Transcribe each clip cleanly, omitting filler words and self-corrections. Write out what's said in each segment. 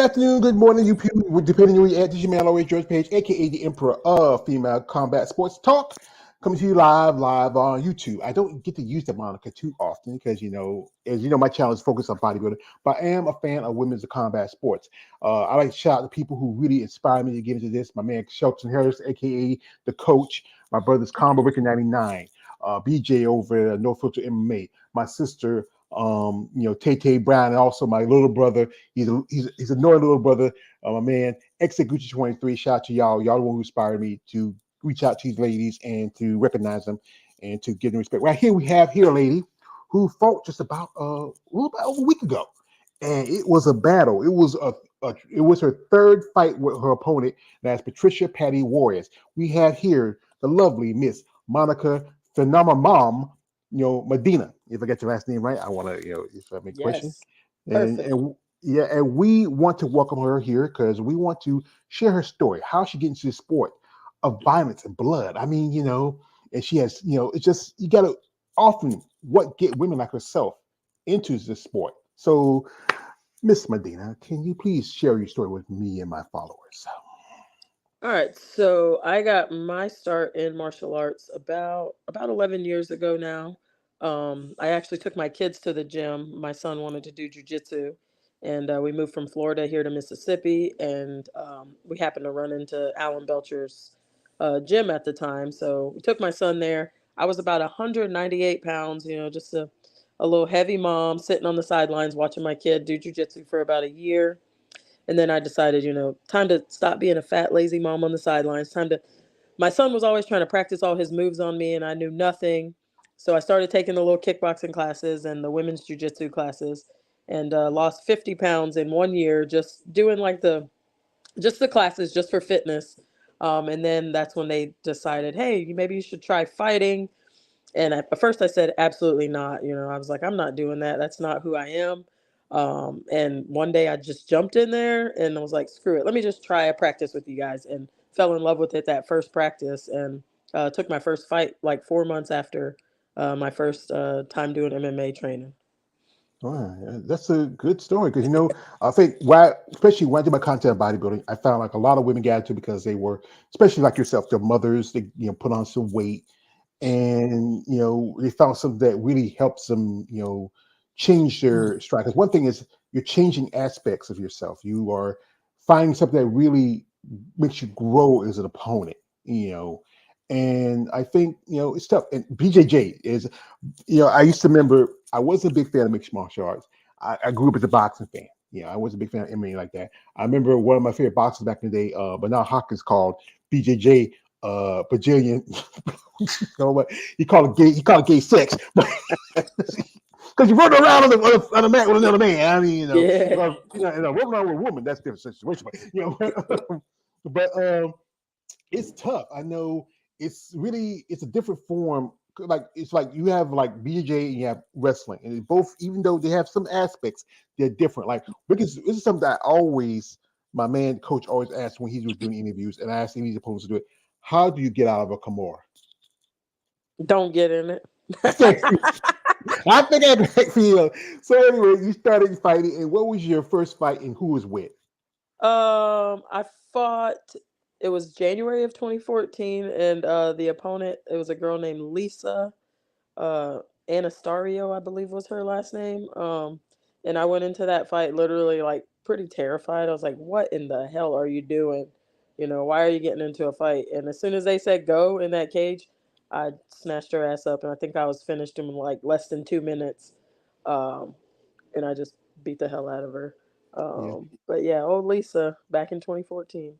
afternoon, good morning, you people, depending on where you're at. This is your man, always George Page, aka the Emperor of Female Combat Sports Talk, coming to you live on YouTube. I don't get to use the moniker too often because, as you know, my channel is focused on bodybuilding, but I am a fan of women's combat sports. I like to shout out the people who really inspired me to get into this. My man, Shelton Harris, aka the coach, my brother's Combo Ricker 99, BJ over at No Filter MMA, my sister, Tay Brown, and also my little brother. He's a annoying little brother. My man, Gucci 23. Shout out to y'all. Y'all the one who inspired me to reach out to these ladies and to recognize them and to give them respect. Right here we have a lady who fought just about over a week ago, and it was a battle. It was her third fight with her opponent. That's Patricia Patty Warriors. We have here the lovely Miss Monica Phenomamom, Medina. If I get your last name right, I want to, if I make a question. Yes. Perfect. And we want to welcome her here because we want to share her story, how she gets into the sport of violence and blood. I mean, and she has, it's just you got to often what get women like herself into this sport. So, Miss Medina, can you please share your story with me and my followers? All right. So I got my start in martial arts about 11 years ago now. I actually took my kids to the gym. My son wanted to do jujitsu, and we moved from Florida here to Mississippi, and we happened to run into Alan Belcher's gym at the time. So we took my son there. I was about 198 pounds, just a little heavy mom sitting on the sidelines watching my kid do jujitsu for about a year. And then I decided, time to stop being a fat, lazy mom on the sidelines. My son was always trying to practice all his moves on me, and I knew nothing. So I started taking the little kickboxing classes and the women's jujitsu classes, and lost 50 pounds in 1 year just doing just the classes just for fitness. And then that's when they decided, hey, maybe you should try fighting. And at first I said, absolutely not. I was like, I'm not doing that. That's not who I am. And one day I just jumped in there and I was like, screw it. Let me just try a practice with you guys, and fell in love with it that first practice, and took my first fight like 4 months after my first time doing MMA training. Wow, that's a good story because I think why, especially when I did my content bodybuilding, I found like a lot of women got into it because they were, especially like yourself, their mothers, they put on some weight, and they found something that really helps them, change their stride. Because one thing is you're changing aspects of yourself. You are finding something that really makes you grow as an opponent. And I think it's tough. And BJJ is I used to remember I wasn't a big fan of mixed martial arts. I grew up as a boxing fan. I wasn't a big fan of MMA like that. I remember one of my favorite boxers back in the day, Bernard Hopkins, called BJJ Brazilian. What he called it gay. He called it gay sex, because you run around on the mat with another man. I mean, Yeah. running around with a woman, that's a different situation. But but it's tough. I know it's a different form. Like it's like you have like BJ and you have wrestling, and both, even though they have some aspects, they're different. Like because this is something that my man coach always asked when he was doing interviews, and I asked him, he's opposed to do it. How do you get out of a Kimura? Don't get in it. I think I can feel. So anyway, you started fighting, and what was your first fight, and who was with? I fought. It was January of 2014, and the opponent, it was a girl named Lisa uh Anastario, I believe was her last name. And I went into that fight literally like pretty terrified. I was like, "What in the hell are you doing? Why are you getting into a fight?" And as soon as they said go in that cage, I snatched her ass up, and I think I was finished in like less than 2 minutes. Um, and I just beat the hell out of her. Yeah. But yeah, old Lisa back in 2014.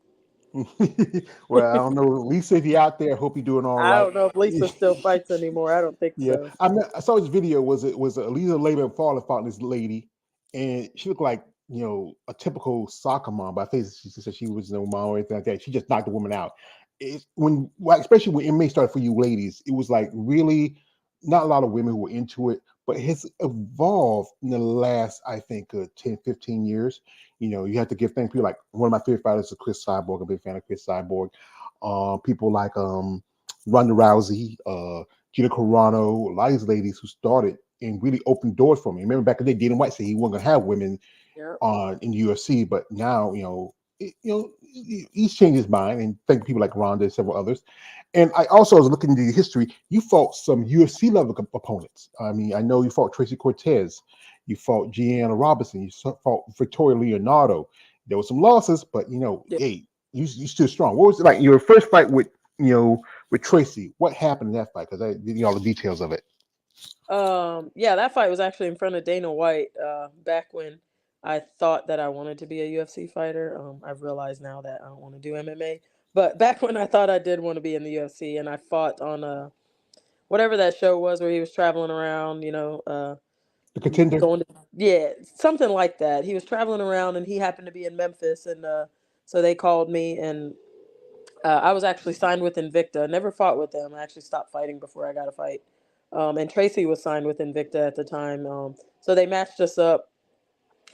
Well, I don't know. Lisa, if you're out there, I hope you're doing all I right. don't know if Lisa still fights anymore. I don't think Yeah, so. I saw this video. Was a Lisa Labor Fowler fought this lady, and she looked like a typical soccer mom. But I think she said she was no mom or anything like that. She just knocked the woman out. Especially when MMA started for you ladies, it was like really not a lot of women who were into it, but it has evolved in the last, I think, 10, 15 years. You have to give thanks to people like one of my favorite fighters is Chris Cyborg. I'm a big fan of Chris Cyborg. People like Ronda Rousey, Gina Carano, a lot of these ladies who started and really opened doors for me. Remember back in the day, Dana White said he wasn't going to have women Yep. on in UFC, but now he's changed his mind, and thank people like Ronda and several others. And I also was looking into your history. You fought some UFC level opponents. I mean, I know you fought Tracy Cortez, you fought Gianna Robinson, you fought Victoria Leonardo. There were some losses, but Yeah. hey, you stood strong. What was it like your first fight with Tracy? What happened in that fight? Because I didn't know all the details of it. Yeah, that fight was actually in front of Dana White. Back when I thought that I wanted to be a UFC fighter. I've realized now that I don't want to do MMA. But back when I thought I did want to be in the UFC, and I fought on whatever that show was where he was traveling around, The contender. going to, yeah, something like that. He was traveling around, and he happened to be in Memphis, and so they called me, and I was actually signed with Invicta. Never fought with them. I actually stopped fighting before I got a fight. And Tracy was signed with Invicta at the time. So they matched us up,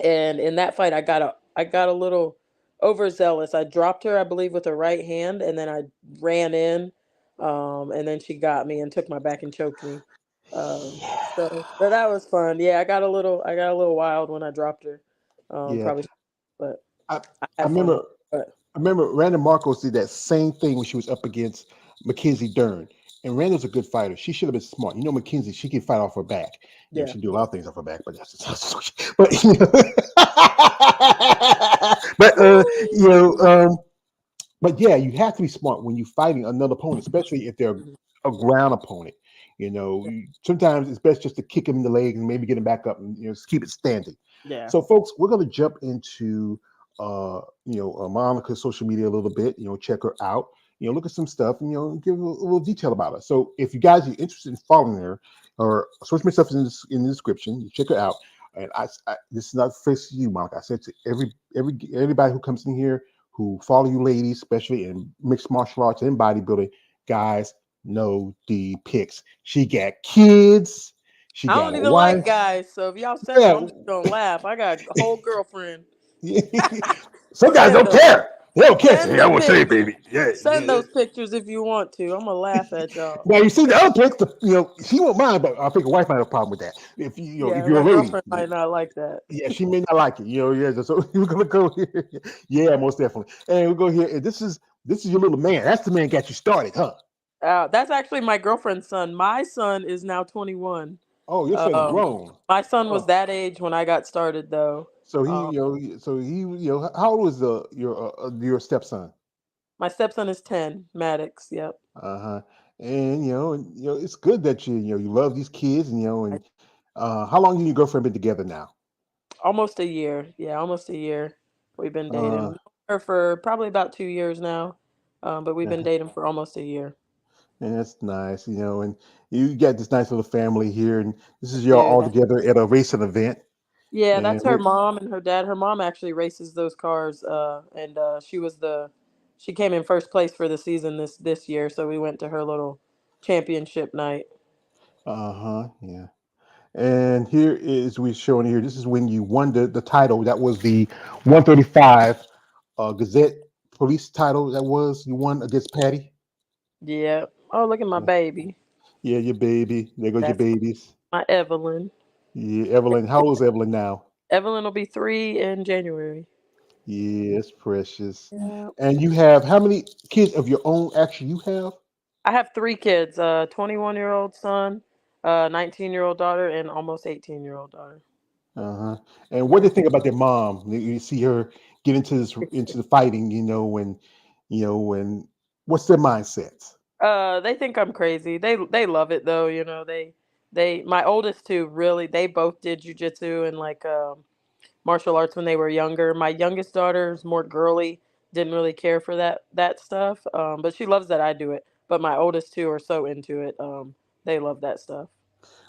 and in that fight, I got a little overzealous. I dropped her, I believe, with her right hand, and then I ran in, and then she got me and took my back and choked me. So that was fun. Yeah, I got a little wild when I dropped her. Yeah, Probably, but I I I had fun. remember But I remember Randa Marcos did that same thing when she was up against Mackenzie Dern. And Randall's a good fighter. She should have been smart. Mackenzie, she can fight off her back. yeah. She can do a lot of things off her back, but but but you know, but yeah, you have to be smart when you're fighting another opponent, especially if they're Mhm. a ground opponent. Sometimes it's best just to kick him in the legs and maybe get him back up and just keep it standing. Yeah. So, folks, we're going to jump into Monica's social media a little bit. Check her out. Look at some stuff and give a little detail about her. So, if you guys are interested in following her, or social media stuff is in the description, you check her out. And this is not for you, Monica. I said to everybody who comes in here who follow you ladies, especially in mixed martial arts and bodybuilding, guys know the pics. She got kids. She I got don't a even like wife. guys, so if y'all send them, Yeah. I'm just gonna laugh. I got a whole girlfriend. Some guys Send don't them. care. They don't care. Say, Send hey, I the want to say, pics. baby. Yeah, Send yeah. those pictures if you want to. I'm gonna laugh at y'all. Now you see the other pics. She won't mind, but I think a wife might have a problem with that. If Yeah, you're my a lady, girlfriend might not like that. yeah, she may not like it. Yeah. So we're gonna go here. Yeah, most definitely. And we'll go here. And this is your little man. That's the man got you started, huh? That's actually my girlfriend's son. My son is now 21. Oh, your son's Um, grown. my son was Oh, that age when I got started, though. so Um, how old was your stepson? my stepson is 10. Maddox. Yep. Uh-huh. And it's good that you love these kids, and how long you and your girlfriend been together now? Almost a year. Yeah, almost a year. We've been dating. Uh, We've known her for probably about 2 years now. But we've been uh, dating for almost a year. and that's nice, and you got this nice little family here, and this is y'all Do all that. together at a racing event. Yeah, And that's her mom and her dad. Her mom actually races those cars, and she came in first place for the season this year. So we went to her little championship night. uh-huh, yeah. And here is we showing here. This is when you won the title. That was the 135 Gazette Police title. That was you won against Patty. Yeah. Oh, look at my Yeah, baby. yeah, your baby. There goes your That's babies. my Evelyn. Yeah, Evelyn. How old is Evelyn now? Evelyn will be 3 in January. Yes, precious. Yeah. And you have how many kids of your own? Actually, you have. I have 3 kids: 21-year-old son, 19-year-old daughter, and almost 18-year-old daughter. Uh huh. And what do Yeah. you think about their mom? You see her get into the fighting, and and what's their mindset? They think I'm crazy. They love it though. They my oldest two really they both did jujitsu and like martial arts when they were younger. My youngest daughter's more girly, didn't really care for that stuff. But she loves that I do it. But my oldest two are so into it. They love that stuff.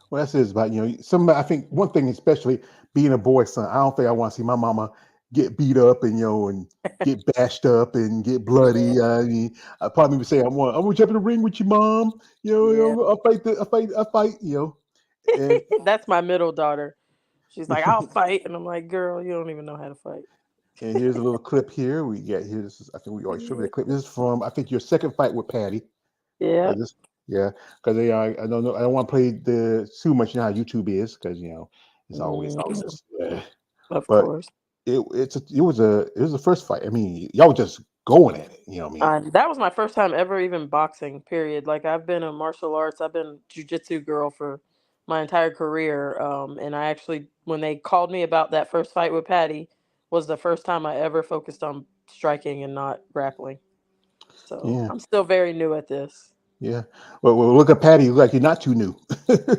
Well, that's it about some. I think one thing, especially being a boy son, I don't think I want to see my mama get beat up and and get bashed up and get Yeah, bloody. I mean, I probably would say I'm gonna jump in the ring with your mom. yeah. I'll fight. I fight. And That's my middle daughter. She's like, I'll fight, and I'm like, girl, you don't even know how to fight. and here's a little clip here. We get here. This is I think we already showed you Yeah. the clip. This is from I think your second fight with Patty. Yeah. This yeah, because they are. I don't know. I don't want to play the too much. You know how YouTube is because it's always Mhm. just. Yeah. Of But course. it was a first fight. I mean, y'all were just going at it. You know what I mean? That was my first time ever even boxing. Period. Like I've been a martial arts. I've been jujitsu girl for my entire career. And I actually, when they called me about that first fight with Patty, was the first time I ever focused on striking and not grappling. So Yeah, I'm still very new at this. yeah. Well, look at Patty. You look like you're not too new.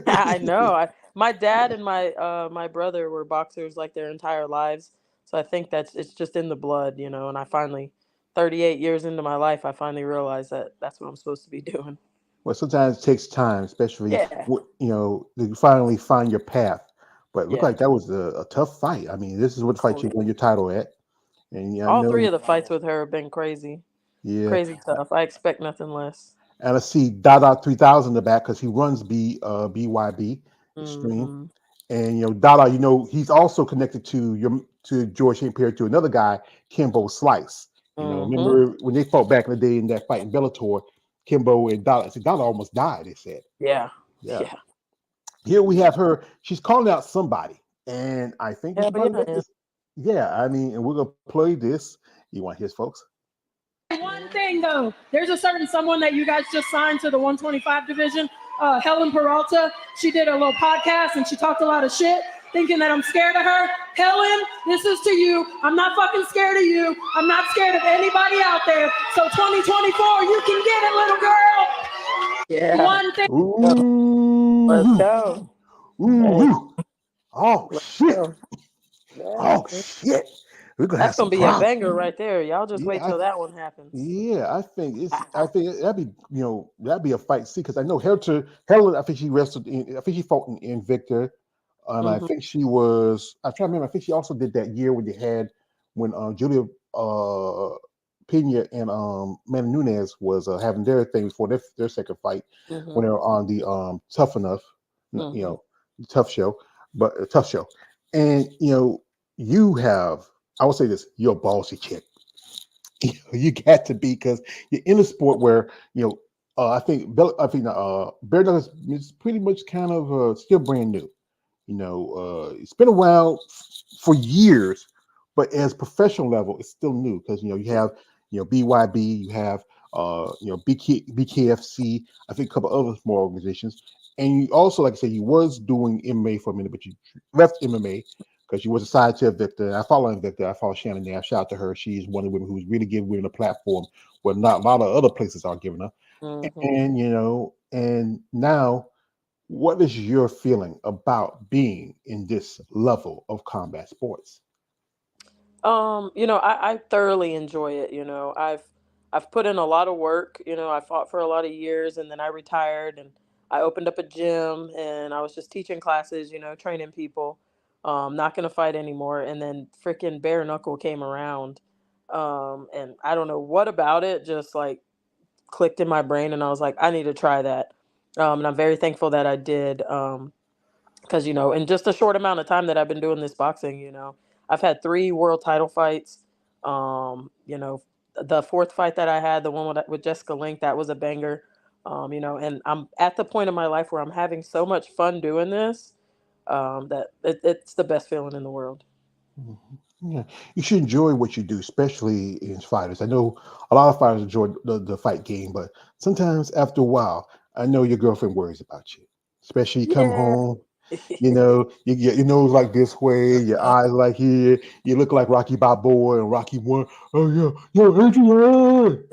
I know. My dad and my brother were boxers like their entire lives. So I think that's it's just in the blood, you know. And I finally, 38 years into my life, I finally realized that that's what I'm supposed to be doing. Well, sometimes it takes time, especially Yeah. you know, to finally find your path. But it looked Yeah. like that was a tough fight. I mean, this is what Oh fight you yeah. won your title at, and yeah, I All three know, of the fights with her have been crazy, yeah. crazy tough. I expect nothing less. And I see Dada 3000 in the back because he runs BYB Extreme, Hmm. and you know Dada, you know he's also connected to your to George St. Pierre to another guy, Kimbo Slice. You know, Hmm. remember when they fought back in the day in that fight in Bellator, Kimbo and Dada. See, Dada almost died. They said, Yeah. yeah. Yeah. Here we have her. She's calling out somebody, and I think we Hell should yeah, probably I let am. this. Yeah, I mean, and we're gonna play this. You want his folks? One thing though, there's a certain someone that you guys just signed to the 125 division, Helen Peralta. She did a little podcast and she talked a lot of shit, thinking that I'm scared of her. Helen, this is to you. I'm not fucking scared of you. I'm not scared of anybody out there. So 2024, you can get it, little girl. Yeah. One thing. Let's Ooh, go. Hey, ooh, oh let's shit, go. Yeah. oh shit. We're gonna That's have some gonna be a problems. banger right there. Y'all just wait Yeah, till that one happens. yeah, I think it's. I think that'd be that'd be a fight. See, because I know Helen. I think she wrestled. I think she fought in Victor, and I Hmm. think she was. I'm trying to remember. I think she also did that year when they had when Julia Pena and Manny Nunez was having their things for their second fight Hmm. when they were on the Tough Enough, you Hmm. know, Tough Show, but Tough Show, and you have. I would say this: you're a ballsy chick. You got to be because you're in a sport where I think bare knuckles is pretty much kind of still brand new. It's been around for years, but as professional level, it's still new because you have BYB, you have BKFC, I think a couple other small organizations, and you also, like I said, you was doing MMA for a minute, but you left MMA because you was assigned to Victor. I follow Victor. I follow Shannon there. Shout out to her. She's one of the women who's really giving women a platform where not a lot of other places are giving her. Hmm. And now what is your feeling about being in this level of combat sports? I thoroughly enjoy it. I've put in a lot of work. I fought for a lot of years and then I retired and I opened up a gym and I was just teaching classes, training people. Not gonna fight anymore. And then freaking bare knuckle came around. And I don't know what about it, just like clicked in my brain and I was like, I need to try that. And I'm very thankful that I did. Because in just a short amount of time that I've been doing this boxing, I've had three world title fights. The fourth fight that I had, the one with Jessica Link, that was a banger. And I'm at the point in my life where I'm having so much fun doing this, that it's the best feeling in the world. Mhm. Yeah, you should enjoy what you do, especially in fighters. I know a lot of fighters enjoy the fight game, but sometimes after a while, I know your girlfriend worries about you. Especially you come Yeah. home, you get your nose like this way, your eyes like here, you look like Rocky Balboa and Rocky One. Oh yeah, yo, Adrian.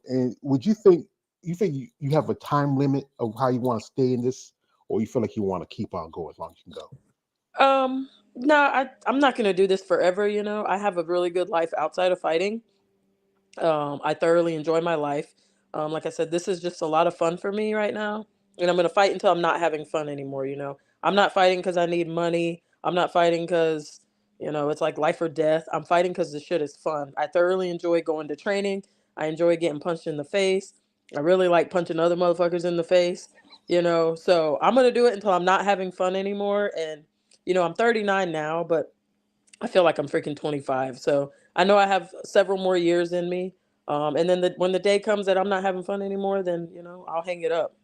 And would you think you have a time limit of how you want to stay in this, or you feel like you want to keep on going as long as you can go? No, I'm not gonna do this forever. I have a really good life outside of fighting. I thoroughly enjoy my life. Like I said, this is just a lot of fun for me right now. And I'm going to fight until I'm not having fun anymore. I'm not fighting because I need money. I'm not fighting because, it's like life or death. I'm fighting because the shit is fun. I thoroughly enjoy going to training. I enjoy getting punched in the face. I really like punching other motherfuckers in the face, So I'm going to do it until I'm not having fun anymore. And, I'm 39 now, but I feel like I'm freaking 25. So I know I have several more years in me. And then when the day comes that I'm not having fun anymore, then, I'll hang it up.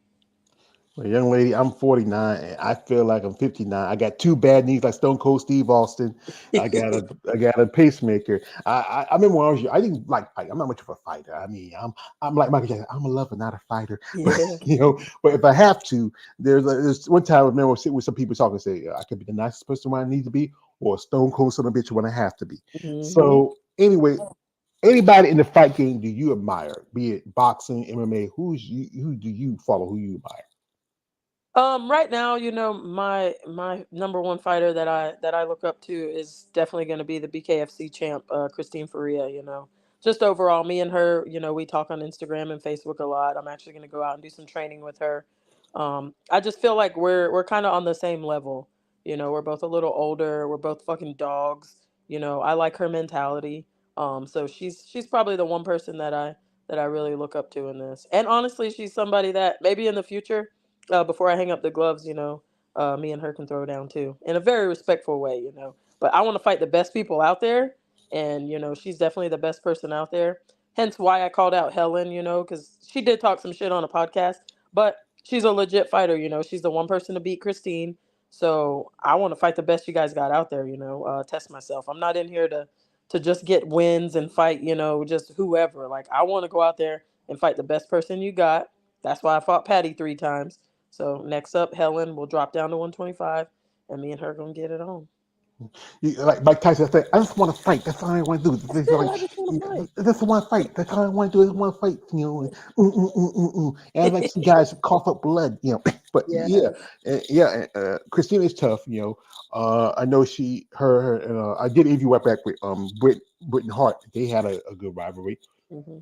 Well, young lady, I'm 49 and I feel like I'm 59. I got two bad knees like Stone Cold Steve Austin. I got a pacemaker. I remember when I was young, I didn't like fight. I'm not much of a fighter. I mean, I'm like Michael Jackson. I'm a lover, not a fighter. But Yeah. but if I have to, there's one time I remember sitting with some people talking and say I could be the nicest person when I need to be, or a Stone Cold son of a bitch when I have to be. Hmm. So anyway, anybody in the fight game do you admire? Be it boxing, MMA, who do you follow? Who you admire? Right now, my number one fighter that I look up to is definitely going to be the BKFC champ, Christine Faria. Just overall, me and her, we talk on Instagram and Facebook a lot. I'm actually going to go out and do some training with her. I just feel like we're kind of on the same level. We're both a little older. We're both fucking dogs. I like her mentality. So she's probably the one person that I really look up to in this. And honestly, she's somebody that maybe in the future, before I hang up the gloves, me and her can throw down too, in a very respectful way. But I want to fight the best people out there, and she's definitely the best person out there. Hence why I called out Helen, because she did talk some shit on a podcast, but she's a legit fighter. She's the one person to beat Christine. So I want to fight the best you guys got out there. Test myself. I'm not in here to just get wins and fight. Just whoever. Like I want to go out there and fight the best person you got. That's why I fought Patty 3 times. So next up, Helen will drop down to 125, and me and her gonna get it on. Like Mike Tyson said, I just want to fight. That's all I want to do. That's it. I just want to That's one fight. That's all I want to do. I want to fight. And I like to see guys cough up blood. But fight. Christina is tough. I know I did an interview right back with Britain Hart. They had a good rivalry. Hmm.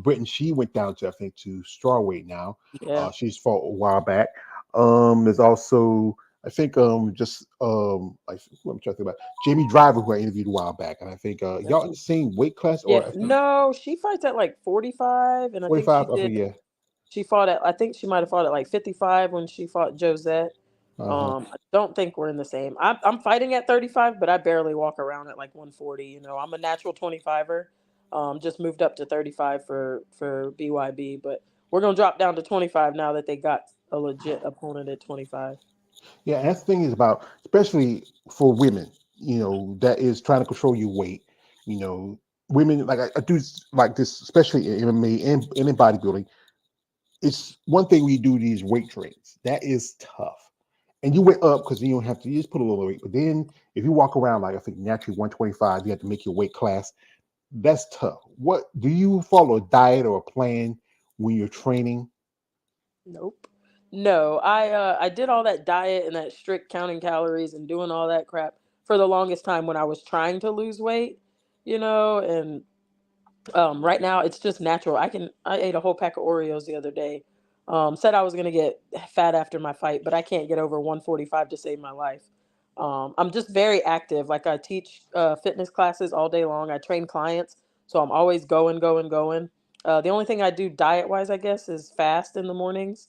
Britain, she went down to I think to strawweight now. Yeah. She's fought a while back. There's also I think who I'm trying to think about Jamie Driver who I interviewed a while back, and I think y'all in the same weight class or Yeah. I think No, she fights at like 45, and I think 45. I think yeah. she fought at, I think she might have fought at like 55 when she fought Josette. Uh-huh. I don't think we're in the same. I'm fighting at 35, but I barely walk around at like 140. I'm a natural 25er. Just moved up to 35 for BYB, but we're gonna drop down to 25 now that they got a legit opponent at 25. Yeah, and that's the thing is about especially for women, that is trying to control your weight. You know, women like I do like this, especially in MMA and in bodybuilding. It's one thing we do these weight trains. That is tough. And you went up because you don't have to, you just put a little weight. But then if you walk around like I think naturally 125, you have to make your weight class. That's tough. What do you follow a diet or a plan when you're training? Nope. No, I did all that diet and that strict counting calories and doing all that crap for the longest time when I was trying to lose weight, and right now it's just natural. I ate a whole pack of Oreos the other day. Said I was gonna get fat after my fight, but I can't get over 145 to save my life. I'm just very active. Like I teach fitness classes all day long. I train clients, so I'm always going, going, going. The only thing I do diet wise, I guess, is fast in the mornings.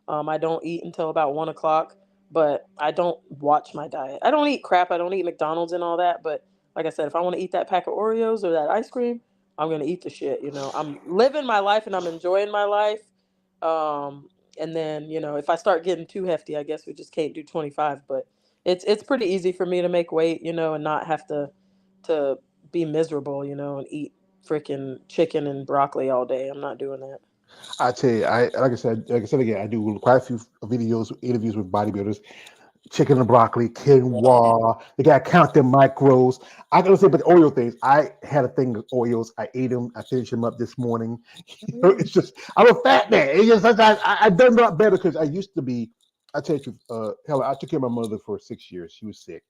I don't eat until about 1 o'clock, but I don't watch my diet. I don't eat crap. I don't eat McDonald's and all that. But like I said, if I want to eat that pack of Oreos or that ice cream, I'm gonna eat the shit. I'm living my life and I'm enjoying my life. Um, and then if I start getting too hefty, I guess we just can't do 25. But it's pretty easy for me to make weight, and not have to be miserable, and eat freaking chicken and broccoli all day. I'm not doing that. I tell you, like I said again, I do quite a few videos, interviews with bodybuilders. Chicken and broccoli, quinoa. They got to count their macros. I gotta say, but the Oreo things, I had a thing with Oreos. I ate them. I finished them up this morning. Mm. It's just I'm a fat man. It's just sometimes I've done a lot better because I used to be. I tell you, hell, I took care of my mother for 6 years. She was sick,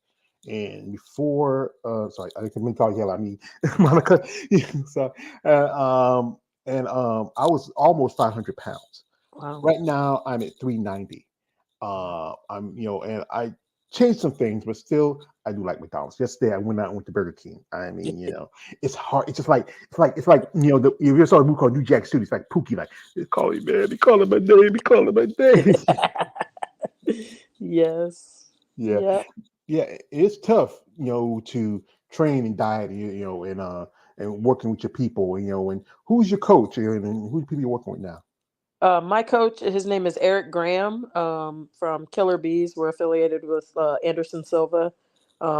and before, sorry, I didn't call you hell. I mean, Monica. so, I was almost 500 pounds. Wow. Right now, I'm at 390. And I changed some things, but still, I do like McDonald's. Yesterday, I went out and went to Burger King. I mean, it's hard. It's just like if you saw a movie called New Jack City, it's like Pookie, like they call me man, they calling my name, they calling my name. Yes. yeah, Yep. yeah, it's tough, to train and diet, and working with your people, and who's your coach, and who the people you're working with now? My coach, his name is Eric Graham, from Killer Bees. We're affiliated with Anderson Silva.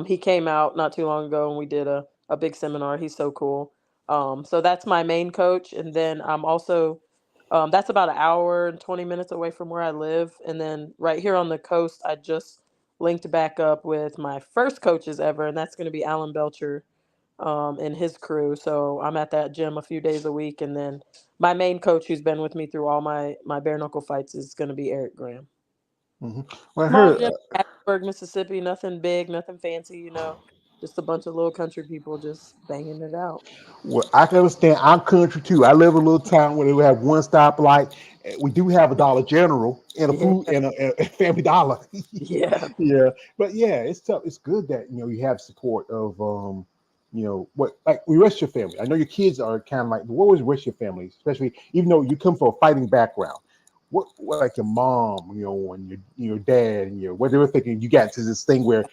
He came out not too long ago and we did a big seminar. He's so cool. So that's my main coach. And then I'm also, that's about an hour and 20 minutes away from where I live. And then right here on the coast, I just linked back up with my first coaches ever, and that's going to be Alan Belcher, and his crew. So I'm at that gym a few days a week, and then my main coach, who's been with me through all my bare knuckle fights, is going to be Eric Graham. Hmm. Well, I Small heard. gym, Hattiesburg, Mississippi. Nothing big, nothing fancy. Just a bunch of little country people just banging it out. Well, I can understand. I'm country too. I live in a little town where we have one stoplight. We do have a Dollar General and a Yeah, food and a Family Dollar. yeah, Yeah, but yeah, it's tough. It's good that you have support of what like we rest your family. I know your kids are kind of like what was rest your family, especially even though you come from a fighting background. What like your mom, and your dad and what they were thinking. You got to this thing where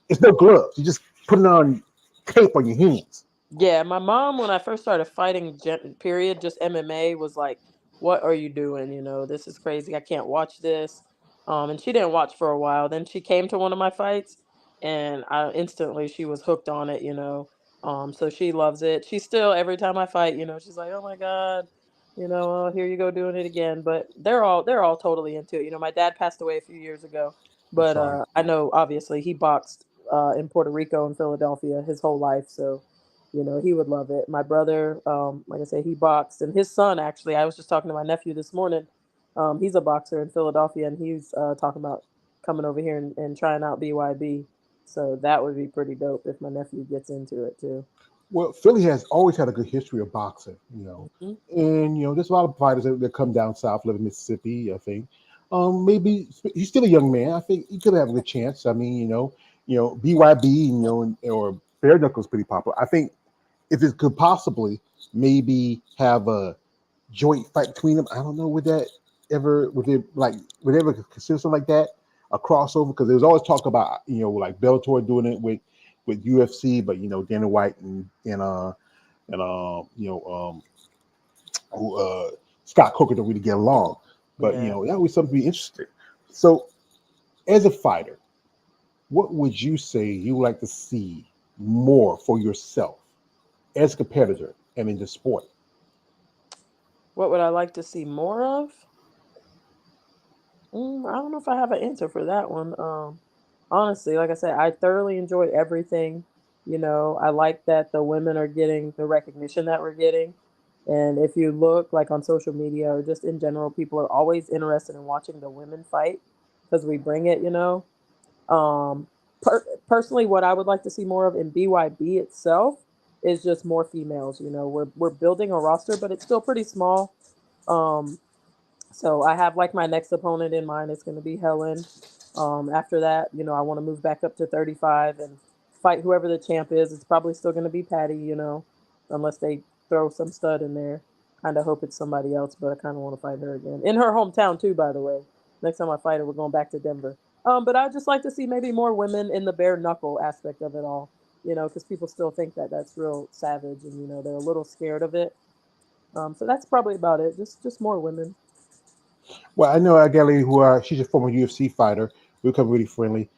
it's no gloves. You just put it on tape on your hands. yeah. My mom, when I first started fighting, period, just MMA, was like, "What are you doing? This is crazy. I can't watch this." And she didn't watch for a while. Then she came to one of my fights, and she was hooked on it. So she loves it. She still, every time I fight, she's like, "Oh my god." Oh, here you go doing it again. But they're all totally into it. My dad passed away a few years ago, I'm but sorry. I know obviously he boxed in Puerto Rico and Philadelphia his whole life, so he would love it. My brother, like I said, he boxed, and his son actually. I was just talking to my nephew this morning. He's a boxer in Philadelphia, and he's talking about coming over here and trying out BYB. So that would be pretty dope if my nephew gets into it too. Well, Philly has always had a good history of boxing, Hmm. and there's a lot of fighters that come down south, live in Mississippi. I think, maybe he's still a young man. I think he could have a good chance. I mean, BYB, or bare knuckles pretty popular. I think if it could possibly maybe have a joint fight between them, I don't know would ever consider something like that a crossover because there's always talk about like Bellator doing it with UFC, but Dana White and Scott Coker don't really get along. But Yeah. that was something to be interesting. So, as a fighter, what would you say you would like to see more for yourself as a competitor and in the sport? What would I like to see more of? I don't know if I have an answer for that one. Honestly, like I said, I thoroughly enjoyed everything. I like that the women are getting the recognition that we're getting. And if you look like on social media or just in general, people are always interested in watching the women fight because we bring it. Um, Personally, what I would like to see more of in BYB itself is just more females. We're building a roster, but it's still pretty small. Um, so I have like my next opponent in mind. It's going to be Helen. After that, I want to move back up to 35 and fight whoever the champ is. It's probably still going to be Patty, unless they throw some stud in there. Kind of hope it's somebody else, but I kind of want to fight her again in her hometown too. By the way, next time I fight her, we're going back to Denver. But I'd just like to see maybe more women in the bare knuckle aspect of it all. Because people still think that that's real savage, and they're a little scared of it. So that's probably about it. Just more women. Well, I know a gal who she's a former UFC fighter. We become really friendly.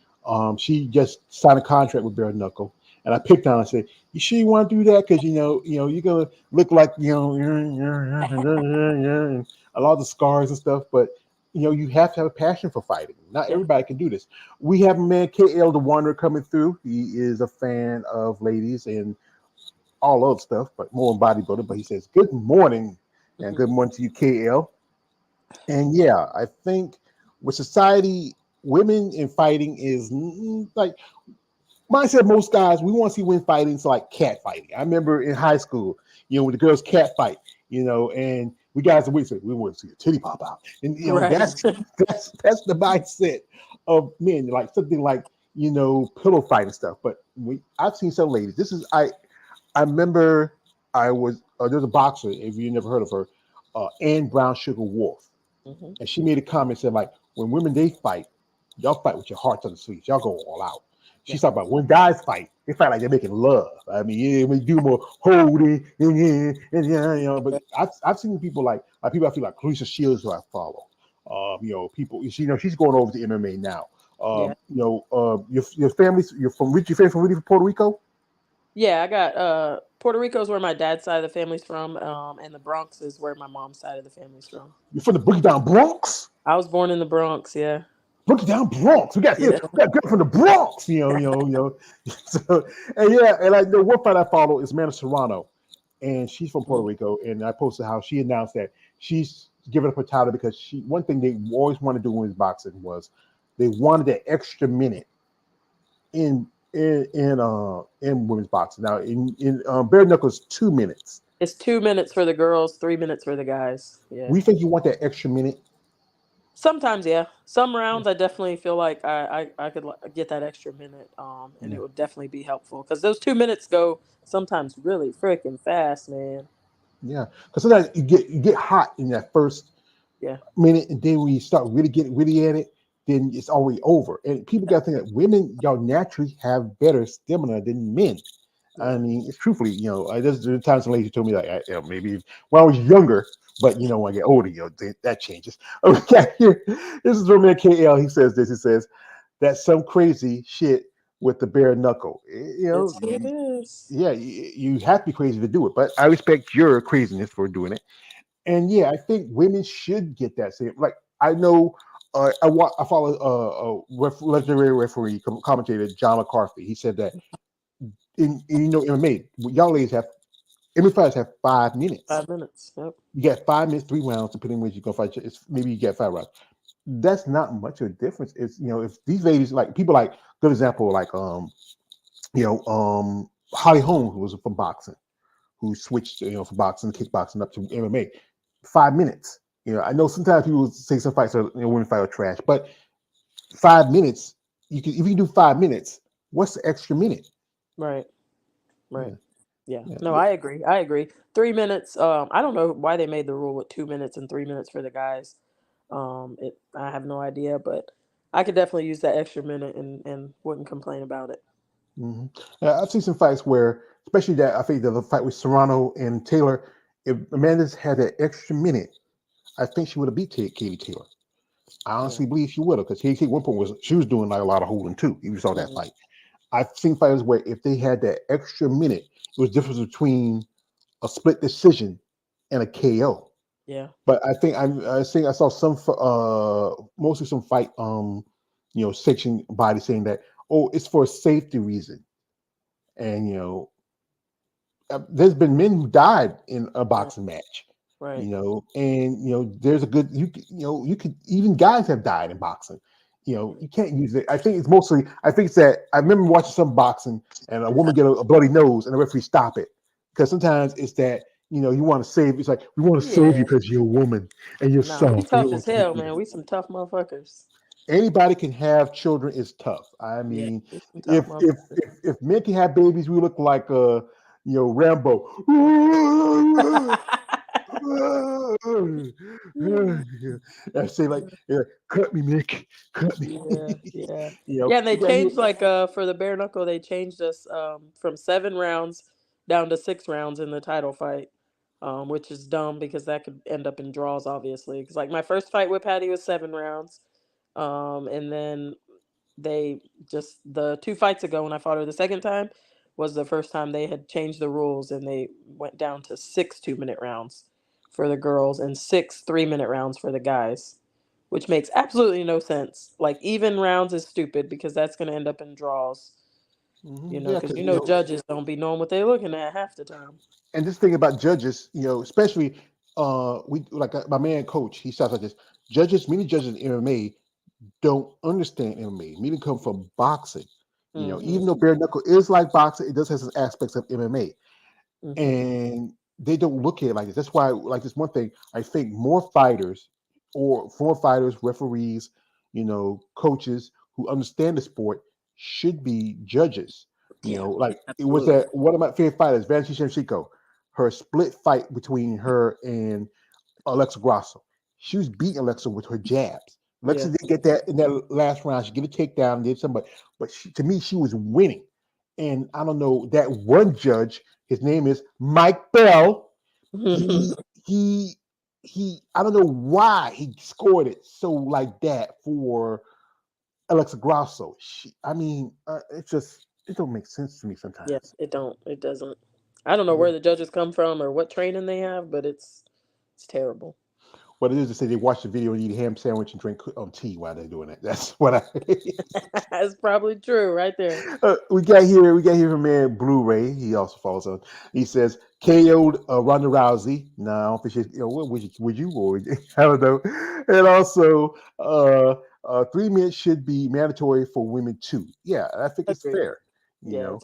She just signed a contract with Bare Knuckle, and I picked on her and said, "You sure you want to do that? Because you're gonna look like and a lot of the scars and stuff. But you have to have a passion for fighting. Not Yeah. everybody can do this. We have a man, KL the Wanderer, coming through. He is a fan of ladies and all other stuff, but more in bodybuilding. But he says, "Good morning," and Mhm. good morning to you, KL. And yeah, I think with society, women in fighting is like mindset. Most guys, we want to see women fighting. It's like cat fighting. I remember in high school, when the girls cat fight, and we guys we say we want to see a titty pop out, and Right. that's the mindset of men. Like something like pillow fight and stuff. But I've seen some ladies. I remember I was there's a boxer. If you never heard of her, Ann Brown Sugar Wolf, Hmm. and she made a comment said like when women they fight, y'all fight with your hearts on the sleeves. Y'all go all out. Yeah. She's talking about when guys fight, they fight like they're making love. I mean, yeah, we do more holding and yeah, you know. But I've seen people like people I feel like Clarissa Shields who I follow. You know, people. You know, she's going over to MMA now. Yeah. You know, your family's you're from your family from really from Puerto Rico. Yeah, I got Puerto Rico is where my dad's side of the family's from, and the Bronx is where my mom's side of the family's from. You're from the Boogie Down Bronx. I was born in the Bronx, yeah. Boogie Down Bronx. Yeah. We got girl from the Bronx. You know. So and yeah, and I know one fight I follow is Amanda Serrano, and she's from Puerto Mm. Rico. And I posted how she announced that she's giving up her title because she one thing they always wanted to do in women's boxing was they wanted that extra minute in in women's boxing. Now in bare knuckles 2 minutes. It's 2 minutes for the girls, 3 minutes for the guys. Yeah. We think you want that extra minute. Sometimes, yeah. Some rounds, I definitely feel like I could get that extra minute, and Yeah. it would definitely be helpful because those 2 minutes go sometimes really freaking fast, man. Yeah, because sometimes you get hot in that first Yeah, minute, and then when you start really getting really at it, then it's already over. And people got to think that women, y'all naturally have better stamina than men. I yeah, mean, it's truthfully, you know, there's times some ladies told me like, you know, maybe when I was younger, but you know, when I get older, you know, that changes. Okay, here, this is from man KL. He says this. He says that's some crazy shit with the bare knuckle. You know, it is. yeah, you have to be crazy to do it, but I respect your craziness for doing it. And yeah, I think women should get that same. Like I know, I follow legendary referee commentator John McCarthy. He said that in you know MMA, y'all ladies have MMA fighters have 5 minutes. 5 minutes. Yep. You get 5 minutes, 3 rounds, depending on which you're gonna fight. It's maybe you get 5 rounds. That's not much of a difference. It's you know if these ladies like people like good example like Holly Holmes who was from boxing who switched you know from boxing kickboxing up to MMA. 5 minutes. You know, I know sometimes people say some fights are women fight are trash, but 5 minutes you can if you can do 5 minutes. What's the extra minute? Right. Right. Yeah, Yeah. yeah, No, I agree. I agree. 3 minutes. I don't know why they made the rule with 2 minutes and 3 minutes for the guys. I have no idea, but I could definitely use that extra minute and wouldn't complain about it. hmm I've seen some fights where, especially that I think the fight with Serrano and Taylor, if Amanda's had that extra minute, I think she would have beat Katie Taylor. I Yeah. honestly believe she would have because Katie at one point was she was doing like a lot of holding too. You saw that Mhm. fight. I've seen fighters where if they had that extra minute, it was difference between a split decision and a KO. Yeah. But I think I saw some mostly some fight you know section body saying that oh it's for a safety reason and you know there's been men who died in a Right. boxing match, Right. you know, and you know, there's a good you know, you could even guys have died in boxing. You know, you can't use it. I think it's mostly I think it's that I remember watching some boxing and a woman get a bloody nose and the referee stop it. Because sometimes it's that, you know, you want to save it's like we want to save you Yeah. because you're a woman and you're Nah, we soft. We tough don't as want you to hell, you man. know. We some tough motherfuckers. Anybody can have children is tough. I Yeah, mean, we some tough motherfuckers. if men can have babies, we look like you know Rambo. I say like, yeah, cut me, Mick, cut me. Yeah, yeah. You know, Yeah, and they you got changed like for the bare knuckle, they changed us from 7 rounds down to 6 rounds in the title fight. Which is dumb because that could end up in draws, obviously. Because like my first fight with Patty was 7 rounds. And then they just the 2 fights ago when I fought her the second time was the first time they had changed the rules and they went down to 6 2-minute rounds for the girls and 6 3-minute rounds for the guys, which makes absolutely no sense. Like even rounds is stupid because that's going to end up in draws, yeah, because because you know, judges don't be knowing what they're looking at half the time. and this thing about judges, you know, especially we like my man coach, he sounds like this. Judges, many judges in MMA don't understand MMA. Many come from boxing. You know, Mhm. even though bare knuckle is like boxing, it does have some aspects of MMA. Mhm. And they don't look at it like this. That's why, like this one thing, I think more fighters or former fighters, referees, you know, coaches who understand the sport should be judges. You Yeah. know, like it was Absolutely. that one of my favorite fighters, Vanessa Shevchenko, her split fight between her and Alexa Grasso. She was beating Alexa with her jabs. Alexa Yeah. did get that in that last round. She get a takedown, did something, but to me, she was winning. And I don't know that one judge. His name is Mike Bell. He he he. I don't know why he scored it so like that for Alexa Grasso. I mean, it don't make sense to me Yeah, sometimes. it don't. It doesn't. I don't know where the judges come from or what training they have, but it's terrible. What it is to say they watch the video and eat a ham sandwich and drink tea while they're doing it. That's what I. That's probably true right there. We got here from man Blu-ray. He also follows on. He says KO'd Ronda Rousey. No, I don't think what would you or I don't know. And also 3 minutes should be mandatory for women too. Yeah, I think it's Agreed. fair. You Yeah, know,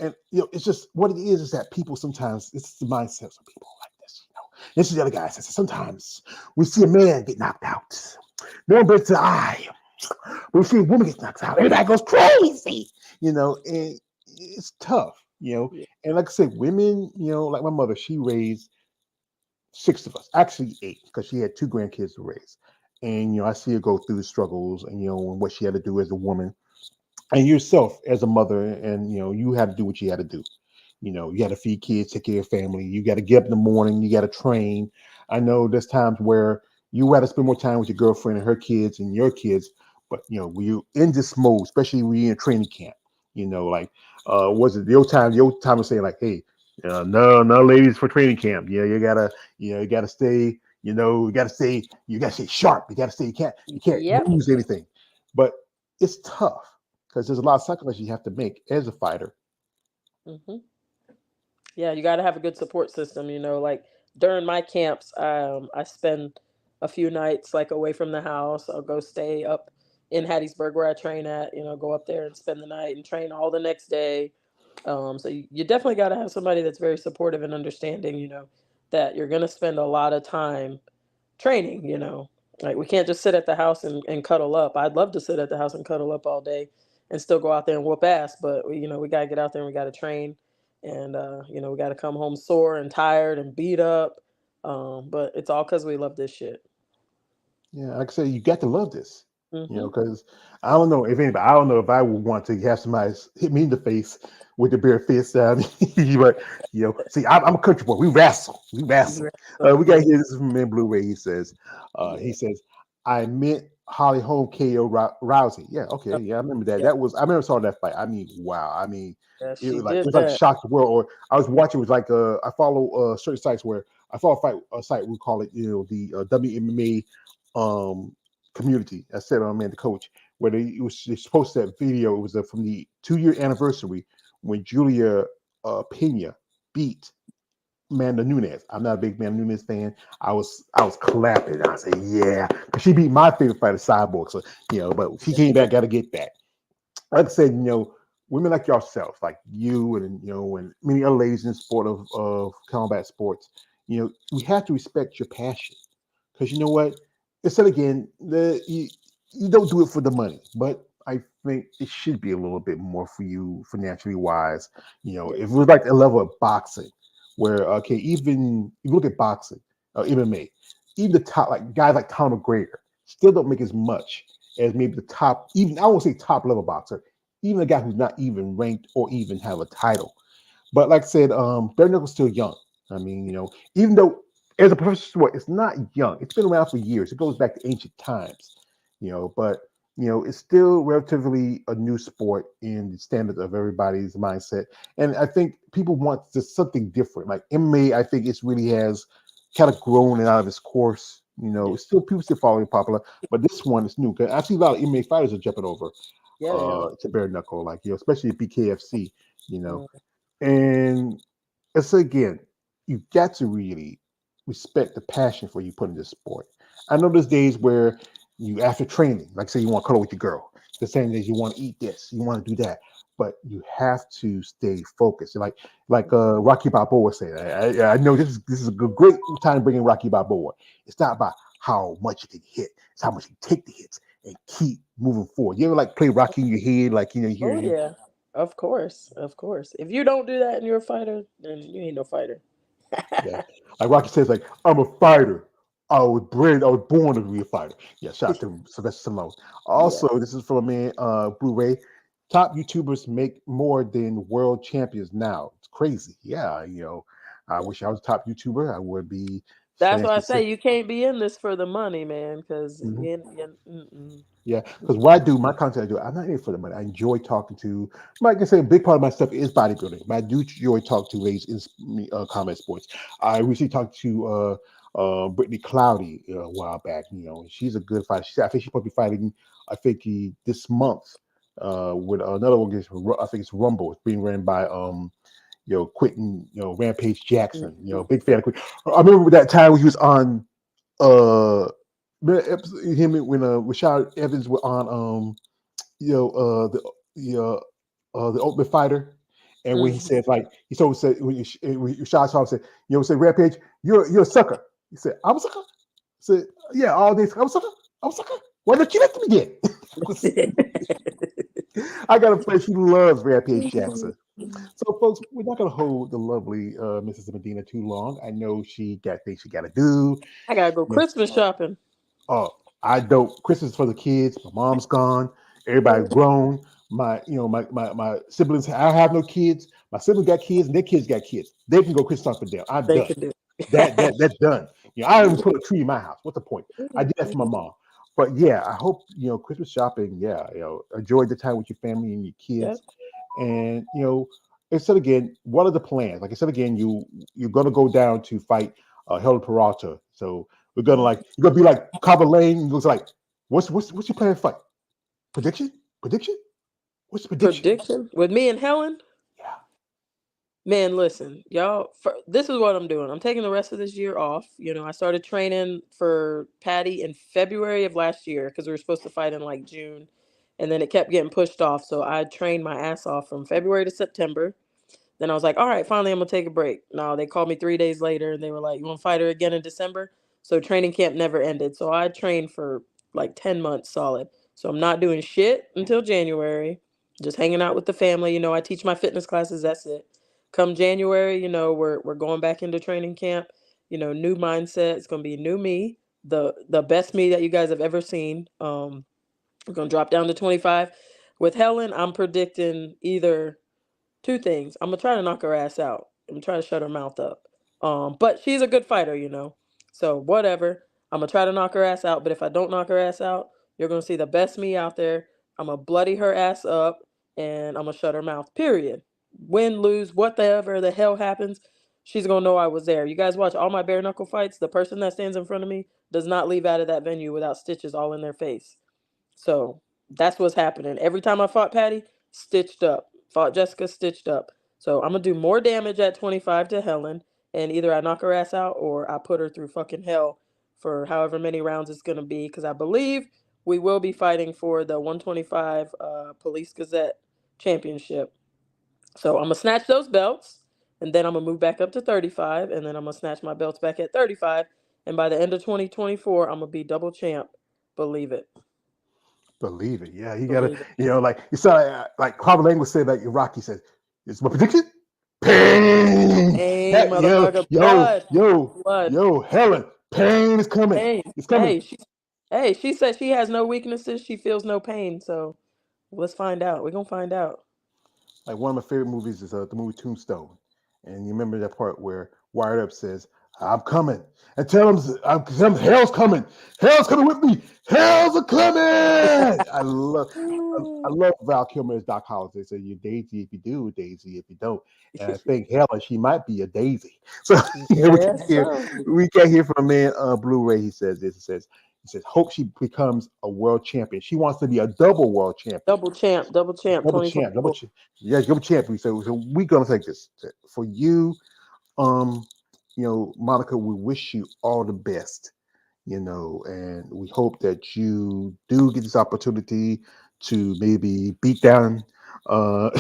it's and it's just what it is that people sometimes it's the mindset of some people like this. This is the other guy says sometimes we see a man get knocked out. No one breaks the eye. We see a woman get knocked out. Everybody goes crazy, and it's tough, yeah. And like I said, women, like my mother, she raised 6 of us, actually 8, because she had 2 grandkids to raise. And I see her go through the struggles, and and what she had to do as a woman, and yourself as a mother, and you had to do what you had to do. You got to feed kids, take care of family. You got to get up in the morning. You got to train. I know there's times where you got to spend more time with your girlfriend and her kids and your kids. But when you're in this mode, especially when you're in a training camp, like was it your time to say like, hey, no, no, ladies for training camp. Yeah, you gotta stay. You gotta stay sharp. You can't Yep. lose anything. But it's tough because there's a lot of sacrifices you have to make as a fighter. hmm Yeah, you got to have a good support system. Like during my camps, I spend a few nights like away from the house. I'll go stay up in Hattiesburg where I train at. Go up there and spend the night and train all the next day. So you definitely got to have somebody that's very supportive and understanding. That you're gonna spend a lot of time training. Like we can't just sit at the house and cuddle up. I'd love to sit at the house and cuddle up all day and still go out there and whoop ass, but we got to get out there and we got to train, and we got to come home sore and tired and beat up, but it's all because we love this shit. Yeah, like I said, you got to love this, hmm because I don't know if I would want to have somebody hit me in the face with the bare fist. But see, I'm a country boy. We wrestle, we wrestle. so We yeah, got here. This is from Man Blu-ray. He yeah. says, I meant Holly Holm KO Rousey. Yeah, okay, Oh, yeah, I remember that. yeah, I remember saw that fight. I mean, wow. I mean, yeah, it she was like did that. shocked the world. Or I was watching. It was like I follow certain sites where I follow a site we call it the WMMA community. I said on Man the Coach, where they posted that video. It was from the 2-year anniversary when Julia Pena beat Amanda Nunes. I'm not a big Amanda Nunes fan. I was clapping. I said, yeah, she beat my favorite fighter, Cyborg. So but she came back. Got to get back. Like I said, women like yourself, like you, and and many other ladies in the sport of combat sports, we have to respect your passion, because you know what? Instead again, you don't do it for the money, but I think it should be a little bit more for you financially wise. Yeah, If it was like a level of boxing, where okay, even if you look at boxing, MMA, even the top like guys like Conor McGregor still don't make as much as maybe the top, even I won't say top level boxer, even a guy who's not even ranked or even have a title. But like I said, bare knuckle's still young. I mean, even though as a professional sport, it's not young. It's been around for years. It goes back to ancient times. But it's still relatively a new sport in the standards of everybody's mindset. And I think people want just something different. Like MMA, I think it really has kind of grown out of its course. yeah, It's still people still following popular, but this one is new. Cause I see a lot of MMA fighters are jumping over yeah, they are. to bare knuckle, like especially BKFC. You know, Mm, and it's again, you got to really respect the passion for you put in this sport. I know there's days where you after training, like say you want to cuddle with your girl. The same days you want to eat this, you want to do that, but you have to stay focused. Like Rocky Balboa said, I know this is a great time bringing Rocky Balboa. It's not about how much you can hit; it's how much you take the hits and keep moving forward. You ever like play Rocky in your head, like you hear oh him. yeah, of course, of course. If you don't do that and you're a fighter, then you ain't no fighter. Yeah. Like Rocky says, like, I'm a fighter. I was born to be a fighter. Yeah, shout out to Sylvester Stallone. Yeah. Also, this is from a man, Blu-ray. Top YouTubers make more than world champions now. It's crazy. Yeah, I wish I was a top YouTuber. I would be That's saying why I say specific. you can't be in this for the money, man, because Mhm. mm-mm. Yeah, because what I do, my content I do, I'm not in it for the money. I enjoy talking to. Like I say, a big part of my stuff is bodybuilding, but I do enjoy talking to ladies in combat sports. I recently talked to Brittany Cloudy a while back. And she's a good fighter. I think she's supposed to be fighting. I think this month with another organization. I think it's Rumble. It's being ran by Quentin, Rampage Jackson. Mhm. Big fan of Quentin. I remember that time when he was on uh him when Rashad Evans were on the Ultimate Fighter, and when he Mhm. said like said when Rashad Shaw said said Rampage, you're a sucker. He said I'm a sucker. He said yeah, all day I'm a sucker. I'm a sucker. Why don't you let me get? I got a friend. She loves Rampage Jackson. So, folks, we're not going to hold the lovely Mrs. Medina too long. I know she got things she got to do. I gotta go Yes. Christmas shopping. Oh, I don't. Christmas for the kids. My mom's gone. Everybody's grown. My siblings. I have no kids. My siblings got kids, and their kids got kids. They can go Christmas for them. I'm They done. can do. That's done. I don't even put a tree in my house. What's the point? I did that for my mom. But yeah, I hope Christmas shopping. Yeah, enjoy the time with your family and your Yep. kids. And I said again, what are the plans? Like I said again, you're gonna go down to fight Helen Peralta. So we're gonna you're gonna be like Carver Lane. And goes like, what's your plan to fight? Prediction? Prediction? What's the prediction? Prediction with me and Helen. Yeah. Man, listen, y'all. This is what I'm doing. I'm taking the rest of this year off. I started training for Patty in February of last year because we were supposed to fight in like June, and then it kept getting pushed off. So I trained my ass off from February to September. Then I was like, all right, finally, I'm gonna take a break. No, they called me 3 days later, and they were like, you want to fight her again in December? So training camp never ended. So I trained for like 10 months solid. So I'm not doing shit until January. Just hanging out with the family. I teach my fitness classes. That's it. Come January, we're going back into training camp. New mindset. It's gonna be new me, the best me that you guys have ever seen. We're gonna drop down to 25. With Helen, I'm predicting either two things. I'm gonna try to knock her ass out. I'm gonna try to shut her mouth up. But she's a good fighter. So whatever. I'm gonna try to knock her ass out. But if I don't knock her ass out, you're gonna see the best me out there. I'm gonna bloody her ass up, and I'm gonna shut her mouth. Period. Win, lose, whatever the hell happens, she's gonna know I was there. You guys watch all my bare knuckle fights. The person that stands in front of me does not leave out of that venue without stitches all in their face. So that's what's happening. Every time I fought Patty, stitched up. Fought Jessica, stitched up. So I'm gonna do more damage at 25 to Helen, and either I knock her ass out or I put her through fucking hell for however many rounds it's gonna be. Because I believe we will be fighting for the 125 Police Gazette Championship. So I'm gonna snatch those belts, and then I'm gonna move back up to 35, and then I'm gonna snatch my belts back at 35. And by the end of 2024, I'm gonna be double champ. Believe it. Believe it. Yeah, you gotta, Believe it. like you said, like Carver Lane would say, like Rocky said, "It's my prediction." Pain. Pain, That motherfucker. Blood. Blood. Helen, pain is coming. Pain. It's coming. Hey, she said she has no weaknesses. She feels no pain. So let's find out. We're gonna find out. Like one of my favorite movies is the movie Tombstone, and you remember that part where Wired Up says, "I'm coming," and tell him hell's coming with me, hell's a coming. I love Val Kilmer as Doc Hollis. They say you're Daisy if you do, Daisy if you don't. And I think Helen, she might be a Daisy. So Yes, sir. we can hear from a man Blu-ray. He says this. He says, hope she becomes a world champion. She wants to be a double world champion. Double champ, Double champ, double 2024. champ. Yeah, double champ. So we're gonna take this for you. Um, Monica, we wish you all the best. And we hope that you do get this opportunity to maybe beat down uh,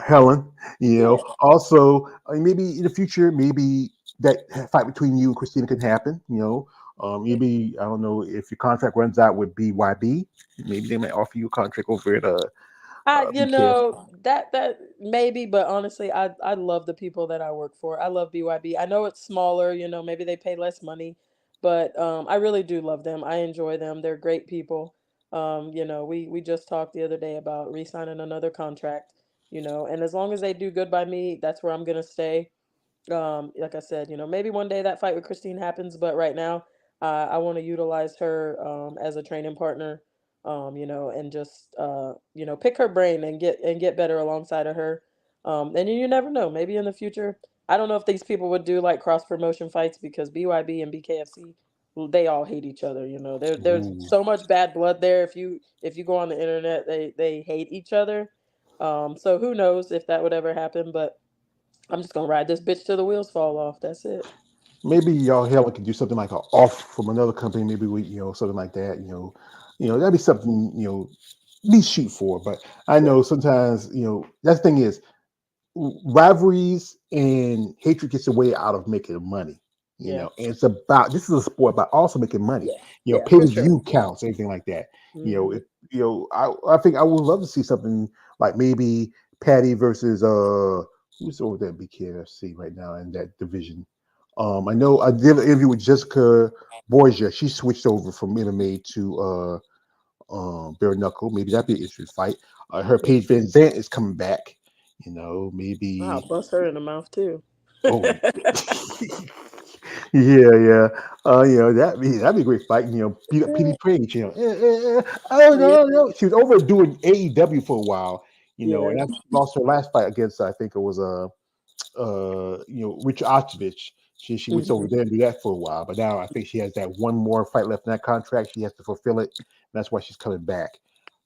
Helen. Yeah. Also maybe in the future, maybe that fight between you and Christina can happen. Maybe I don't know if your contract runs out with BYB. Maybe they might offer you a contract over at You Be careful. know, that maybe, but honestly, I love the people that I work for. I love BYB. I know it's smaller, you know, maybe they pay less money, but I really do love them. I enjoy them. They're great people. You know, we just talked the other day about re-signing another contract, you know, and as long as they do good by me, that's where I'm gonna stay. Like I said, you know, maybe one day that fight with Christine happens, but right now, I want to utilize her as a training partner, you know, and just you know, pick her brain and get better alongside of her. And you never know, maybe in the future, I don't know if these people would do like cross promotion fights because BYB and BKFC, they all hate each other. You know, there's Ooh. so much bad blood there. If you go on the internet, they hate each other. So who knows if that would ever happen, but I'm just gonna ride this bitch till the wheels fall off. That's it. Maybe y'all hell could do something like a off from another company. Maybe we, something like that. That'd be something we shoot for. But I Yeah. know sometimes that thing is rivalries and hatred gets away out of making money. Yeah. And it's about this is a sport about also making money. Yeah. Yeah, Pay for per sure. view counts, anything like that. Hmm. If I think I would love to see something like maybe Patty versus who's over there at BKFC right now in that division. I know I did an interview with Jessica Borgia. She switched over from MMA to bare knuckle. Maybe that'd be an interesting fight. Her Yeah. Paige Van Zant is coming back. I'll Maybe. bust her in the mouth too. Oh, yeah, yeah. That'd be a great fight. Beat up Petey Page. Oh Yeah. no, no. She was over doing AEW for a while. Yeah. And after she lost her last fight against, I think it was Rich Ostovich. She went over Hmm. there and do that for a while, but now I think she has that one more fight left in that contract. She has to fulfill it. And that's why she's coming back.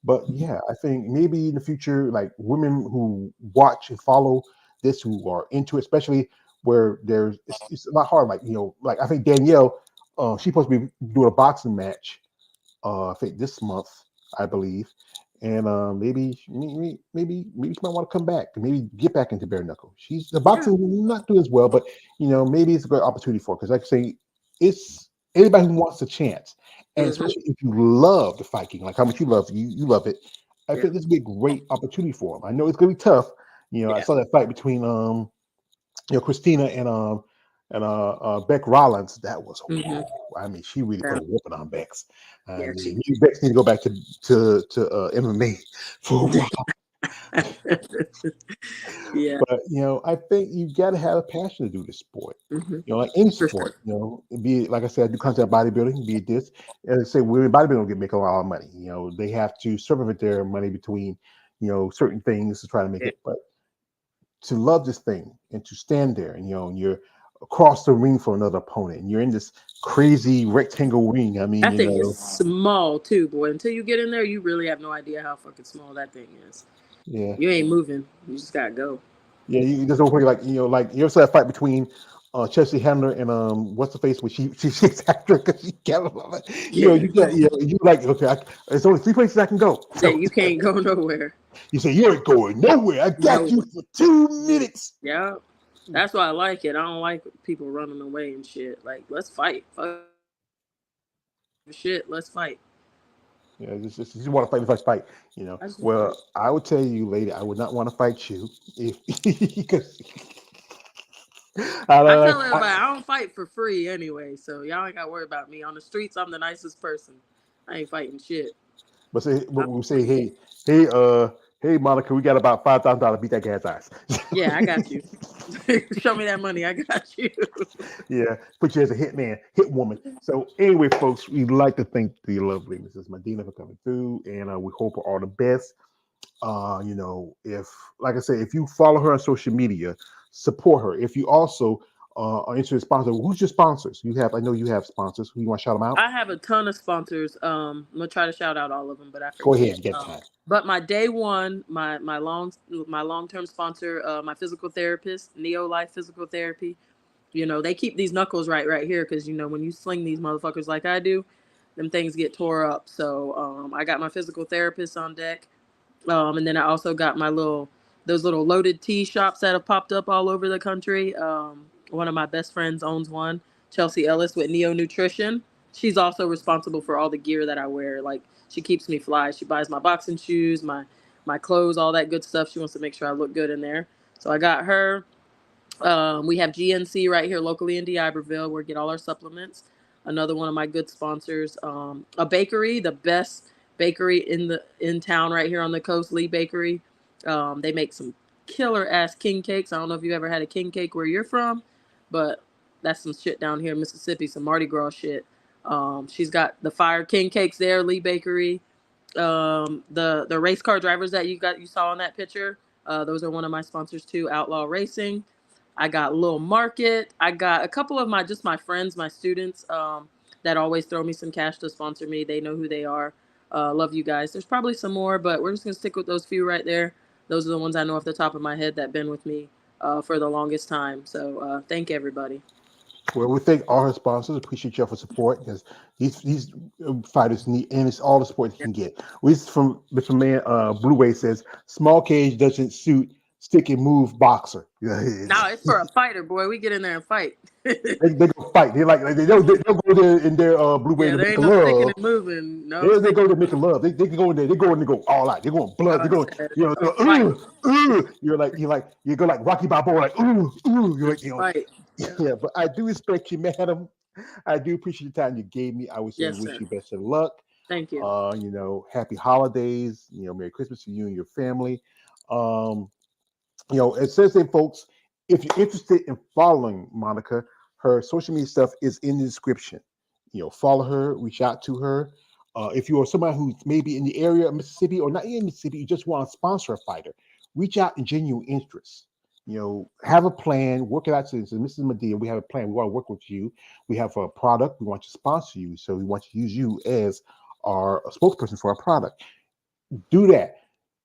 But yeah, I think maybe in the future, like women who watch and follow this, who are into it, especially where it's a lot hard. Like like I think Danielle, she's supposed to be doing a boxing match I think this month, I believe. And maybe she might want to come back and maybe get back into bare knuckle. She's the Yeah. boxing not do as well, but maybe it's a great opportunity for her because like I say, it's anybody who wants a chance, and Hmm. especially if you love the fighting, like how much you love it. I Yeah. think this would be a great opportunity for them. I know it's gonna be tough. I Yeah. saw that fight between Christina and Beck Rollins. That was, Hmm. I mean, she really put Yeah. a whooping on Bex. I Yeah. mean, you Bex need to go back to MMA for a while. Yeah. But I think you got to have a passion to do this sport. Hmm. Like any For sure. sport, be it, like I said, I do content bodybuilding, be it this. And I say women bodybuilding don't get make a lot of money. They have to circumvent their money between, certain things to try to make Yeah. it. But to love this thing and to stand there and and you're across the ring for another opponent and you're in this crazy rectangle ring. I mean, That thing is small too, boy. Until you get in there, you really have no idea how fucking small that thing is. yeah, You ain't moving. You just gotta go. yeah. You just don't like like you ever saw that fight between Chelsea Handler and what's the face when she's after because she can't Yeah. you got you like okay there's only three places I can go Yeah, so you can't go nowhere. you say you ain't going nowhere I got you No. for 2 minutes. Yeah. That's why I like it. I don't like people running away and shit. Like, let's fight. Fuck shit. Let's fight. Just you want to fight the first fight, I just want to Well, fight. I would tell you, lady, I would not want to fight you if because I I don't tell like. everybody I don't fight for free anyway, so y'all ain't gotta worry about me. On the streets, I'm the nicest person. I ain't fighting shit. But I'm we say, free. hey, Monica, we got about $5,000. Beat that guy's ass. Yeah, I got you. Show me that money. I got you. Yeah, put you as a hitman, hit woman. So anyway, folks, we'd like to thank the lovely Mrs. Medina for coming through, and we hope her all the best. If like I said, if you follow her on social media, support her. If you also are interested in sponsor, who's your sponsors? I know you have sponsors. Who you want to shout them out? I have a ton of sponsors. I'm gonna try to shout out all of them, but I Go forget. ahead, you get time. But my day one, my long term sponsor, my physical therapist, Neo Life Physical Therapy. They keep these knuckles right here because when you sling these motherfuckers like I do, them things get tore up. So I got my physical therapist on deck. And then I also got those little loaded tea shops that have popped up all over the country. One of my best friends owns one, Chelsea Ellis with Neo Nutrition. She's also responsible for all the gear that I wear. Like she keeps me fly. She buys my boxing shoes, my my clothes, all that good stuff. She wants to make sure I look good in there. So I got her. We have GNC right here locally in D'Iberville, where we get all our supplements. Another one of my good sponsors, a bakery, the best bakery in town right here on the coast, Lee Bakery. They make some killer ass king cakes. I don't know if you ever had a king cake where you're from, but that's some shit down here in Mississippi, some Mardi Gras shit. She's got the fire king cakes there, Lee Bakery. The race car drivers that you saw in that picture, those are one of my sponsors too, Outlaw Racing. I got Lil Market. I got a couple of my friends, my students, that always throw me some cash to sponsor me. They know who they are. Love you guys. There's probably some more, but we're just gonna stick with those few right there. Those are the ones I know off the top of my head that been with me for the longest time. So thank everybody. Well, we thank all her sponsors. Appreciate y'all for support because these fighters need, and it's all the support they can get. We from Mr. Man Blue Way says small cage doesn't suit stick and move boxer. No, it's for a fighter, boy. We get in there and fight. They go fight. They like they'll go there in their Blue Way Yeah, to there make ain't a no sticking love. and moving. No They go sticking to and make a moving. love. They can go in there. They go and they go all out. They're going blood. They're going. Fight. You go like Rocky Balboa. Like You're like Fight. Yeah. Yeah. But I do respect you, madam. I do appreciate the time you gave me. I would say Yes, wish sir. you best of luck. Thank you. Happy holidays. Merry Christmas to you and your family. Um, it says there, folks, if you're interested in following Monica, her social media stuff is in the description. Follow her, reach out to her. If you are somebody who's maybe in the area of Mississippi or not in Mississippi, you just want to sponsor a fighter, reach out in genuine interest. Have a plan, work it out. So Mrs. Medina, we have a plan. We want to work with you. We have a product. We want to sponsor you. So we want to use you as our spokesperson for our product. Do that.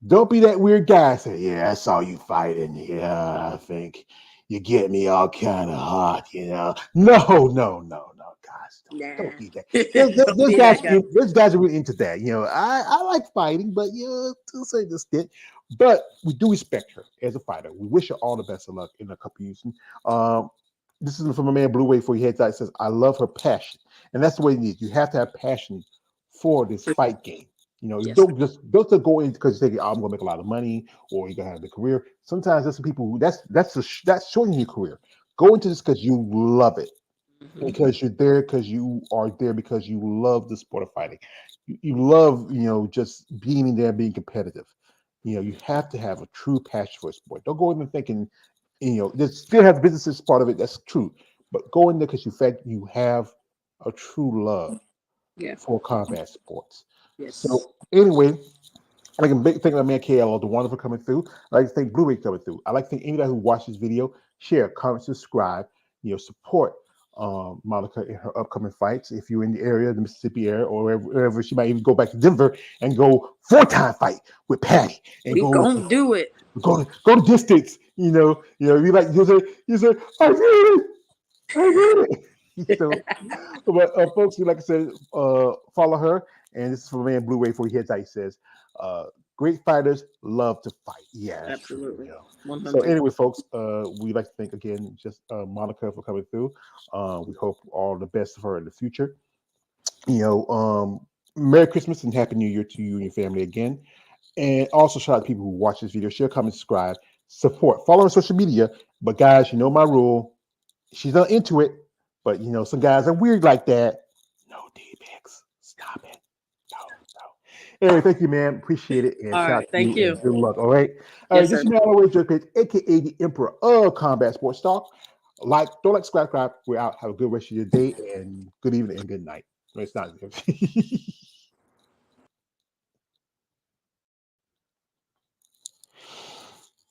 Don't be that weird guy. Say, yeah, I saw you fighting. Yeah, I think you get me all kind of hot. No, guys, don't be that. Don't be that guy. There's guys are really into that. I like fighting, but to a certain extent. But we do respect her as a fighter. We wish her all the best of luck in a couple years. This is from a man Blue Way before he heads out. It says, I love her passion. And that's the way it is. You have to have passion for this fight game. You Yes, don't just go in because you think, I'm going to make a lot of money or you're going to have a career. Sometimes there's some people who that's shortening your career. Go into this because you love it, because you're there, because you are there because you love the sport of fighting. You love, just being in there, being competitive. You have to have a true passion for a sport. Don't go in there thinking, there's still have businesses part of it. That's true, but go in there because you have a true love Yeah. for combat sports. Yes. So anyway, I can thank my man KL, the wonderful coming through. I like to thank Blue Wave coming through. I like to thank anybody who watched this video, share, comment, subscribe, support Monica in her upcoming fights. If you're in the area, the Mississippi area, or wherever she might even go back to Denver and go 4-time fight with Patty and We gonna do it. Go to distance. You like you say, I did it. So, but folks, like I said, follow her. And this is from man Blue Way before he heads out. He says, great fighters love to fight. Yeah, that's absolutely. True. So anyway, folks, we'd like to thank again just Monica for coming through. We hope all the best for her in the future. Merry Christmas and Happy New Year to you and your family again. And also shout out to people who watch this video. Share, comment, subscribe, support. Follow on social media. But guys, you know my rule. She's not into it. But some guys are weird like that. No D-pics. Stop it. No. Anyway, thank you, man. Appreciate it. And all right, thank you. Good luck. All right. Yes, this is my always joke page, aka the Emperor of Combat Sports Talk. Don't like subscribe. We're out. Have a good rest of your day and good evening and good night. No, it's not.